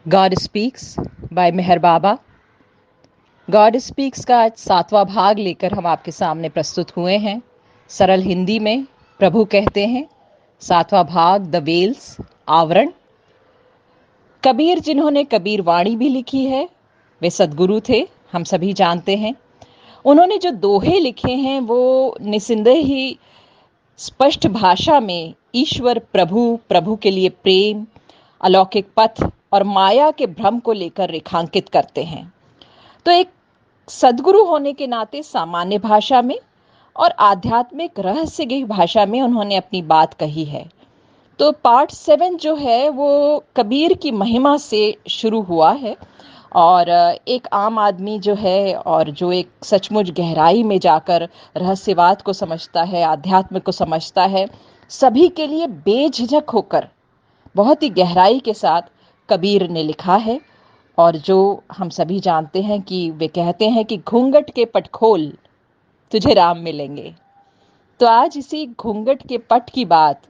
God speaks bye मेहर बाबा। God speaks का आज 7वां भाग लेकर हम आपके सामने प्रस्तुत हुए हैं। सरल हिंदी में प्रभु कहते हैं। 7वां भाग द वेल्स, आवरण। कबीर, जिन्होंने कबीर वाणी भी लिखी है, वे सदगुरु थे, हम सभी जानते हैं। उन्होंने जो दोहे लिखे हैं वो निस्संदेह ही स्पष्ट भाषा में ईश्वर, प्रभु, प्रभु के लिए प्रेम, अलौकिक पथ और माया के भ्रम को लेकर रेखांकित करते हैं। तो एक सदगुरु होने के नाते सामान्य भाषा में और आध्यात्मिक रहस्य की भाषा में उन्होंने अपनी बात कही है। तो पार्ट 7 जो है वो कबीर की महिमा से शुरू हुआ है और एक आम आदमी जो है और जो एक सचमुच गहराई में जाकर रहस्यवाद को समझता है, आध्यात्म को समझता है, सभी के लिए बेझिझक होकर बहुत ही गहराई के साथ कबीर ने लिखा है। और जो हम सभी जानते हैं कि वे कहते हैं कि घूंघट के पट खोल, तुझे राम मिलेंगे। तो आज इसी घूंघट के पट की बात,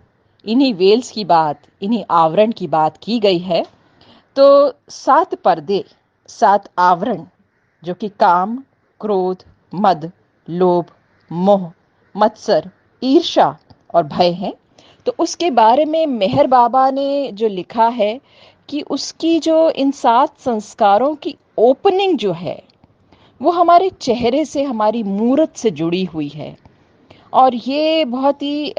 इन्हीं वेल्स की बात, इन्हीं आवरण की बात की गई है। तो 7 पर्दे, 7 आवरण, जो कि काम, क्रोध, मद, लोभ, मोह, मत्सर, ईर्ष्या और भय हैं। तो उसके बारे में मेहर बाबा ने जो लिखा है कि उसकी जो इन 7 संस्कारों की ओपनिंग जो है वो हमारे चेहरे से, हमारी मूरत से जुड़ी हुई है। और ये बहुत ही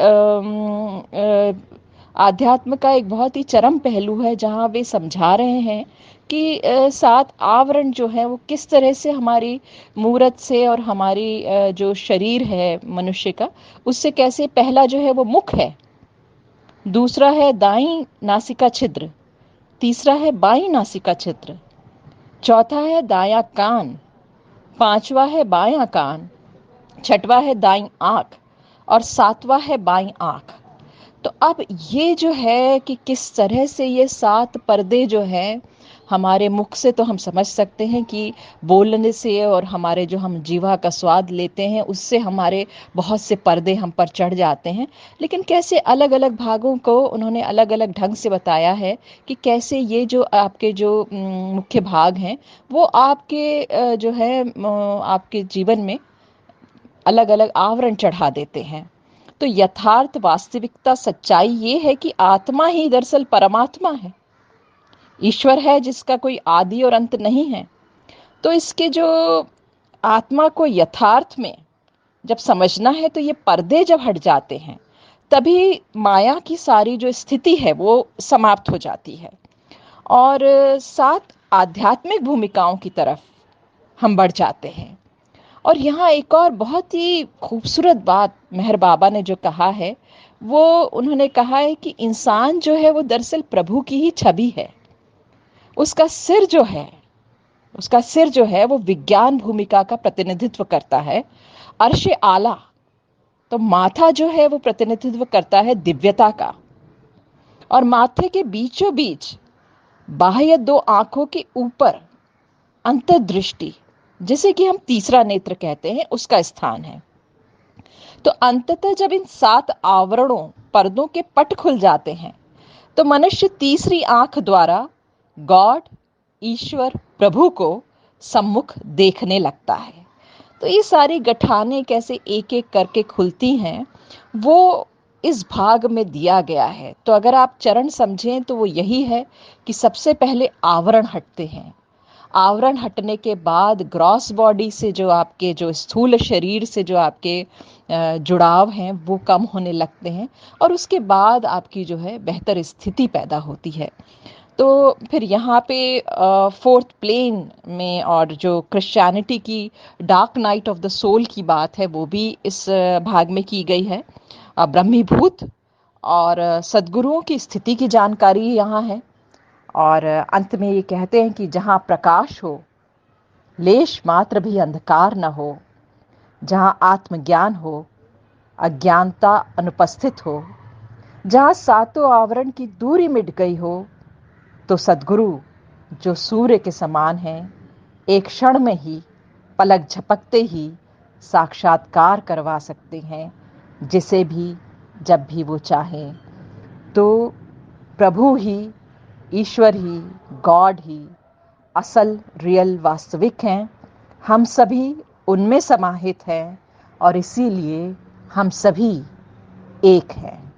आध्यात्म का एक बहुत ही चरम पहलू है, जहाँ वे समझा रहे हैं कि 7 आवरण जो है वो किस तरह से हमारी मूरत से और हमारी जो शरीर है मनुष्य का, उससे कैसे, पहला जो है वो मुख है, दूसरा है दाईं नासिका छिद्र, तीसरा है बाईं नासिका छिद्र, चौथा है दायां कान, पांचवा है बायां कान, छठवां है दाईं आंख और सातवां है बाईं आंख। तो अब ये जो है कि किस तरह से ये 7 पर्दे जो हैं हमारे मुख से, तो हम समझ सकते हैं कि बोलने से और हमारे जो हम जीवा का स्वाद लेते हैं उससे हमारे बहुत से पर्दे हम पर चढ़ जाते हैं। लेकिन कैसे अलग अलग भागों को उन्होंने अलग अलग ढंग से बताया है कि कैसे ये जो आपके जो मुख्य भाग हैं वो आपके जो है आपके जीवन में अलग अलग आवरण चढ़ा देते हैं। तो यथार्थ, वास्तविकता, सच्चाई ये है कि आत्मा ही दरअसल परमात्मा है, ईश्वर है जिसका कोई आदि और अंत नहीं है। तो इसके जो आत्मा को यथार्थ में जब समझना है तो ये पर्दे जब हट जाते हैं तभी माया की सारी जो स्थिति है वो समाप्त हो जाती है और 7 आध्यात्मिक भूमिकाओं की तरफ हम बढ़ जाते हैं। और यहाँ एक और बहुत ही खूबसूरत बात मेहर बाबा ने जो कहा है, वो उन्होंने कहा है कि इंसान जो है वो दरअसल प्रभु की ही छवि है। उसका सिर जो है, उसका सिर जो है वो विज्ञान भूमिका का प्रतिनिधित्व करता है, अर्श आला। तो माथा जो है वो प्रतिनिधित्व करता है दिव्यता का, और माथे के बीचों बीच बाह्य 2 आंखों के ऊपर अंतर्दृष्टि, जिसे कि हम तीसरा नेत्र कहते हैं, उसका स्थान है। तो अंततः जब इन 7 आवरणों, पर्दों के पट खुल जाते हैं तो मनुष्य तीसरी आंख द्वारा गॉड, ईश्वर, प्रभु को सम्मुख देखने लगता है। तो ये सारी गठाने कैसे एक एक करके खुलती हैं वो इस भाग में दिया गया है। तो अगर आप चरण समझें तो वो यही है कि सबसे पहले आवरण हटते हैं। आवरण हटने के बाद ग्रॉस बॉडी से, जो आपके जो स्थूल शरीर से जो आपके जुड़ाव हैं वो कम होने लगते हैं और उसके बाद आपकी जो है बेहतर स्थिति पैदा होती है। तो फिर यहाँ पे 4th प्लेन में और जो क्रिश्चियनिटी की dark night of the soul की बात है वो भी इस भाग में की गई है। ब्रह्मीभूत और सद्गुरुओं की स्थिति की जानकारी यहाँ है। और अंत में ये कहते हैं कि जहाँ प्रकाश हो, लेश मात्र भी अंधकार न हो, जहाँ आत्मज्ञान हो, अज्ञानता अनुपस्थित हो, जहाँ 7 आवरण की दूरी मिट गई हो, तो सद्गुरु जो सूर्य के समान हैं, एक क्षण में ही, पलक झपकते ही साक्षात्कार करवा सकते हैं जिसे भी, जब भी वो चाहें। तो प्रभु ही ईश्वर ही, गॉड ही असल, रियल, वास्तविक हैं। हम सभी उनमें समाहित हैं और इसीलिए हम सभी एक हैं।